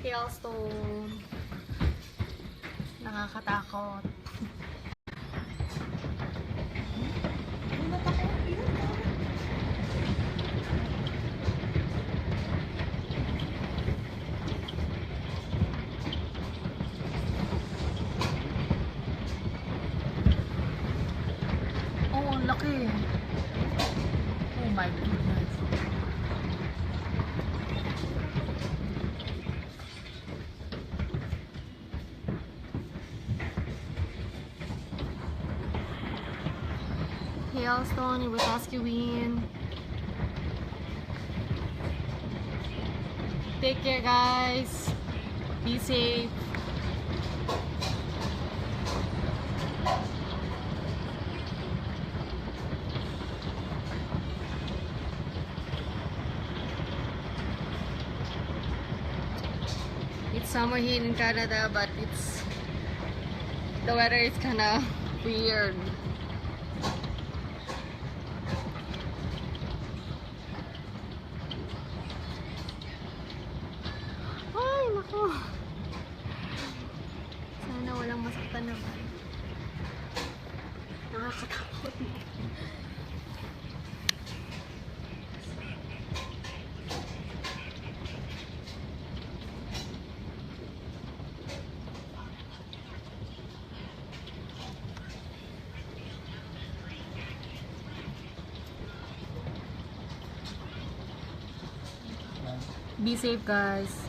Hailstone. Nakakatakot. Oh, ang laki. Oh my goodness. Hailstone, it was rescuing. Take care, guys. Be safe. It's summer here in Canada, but the weather is kind of weird. Ay, naku. Sana walang masaktan naman. Nakakatakot. Be safe, guys.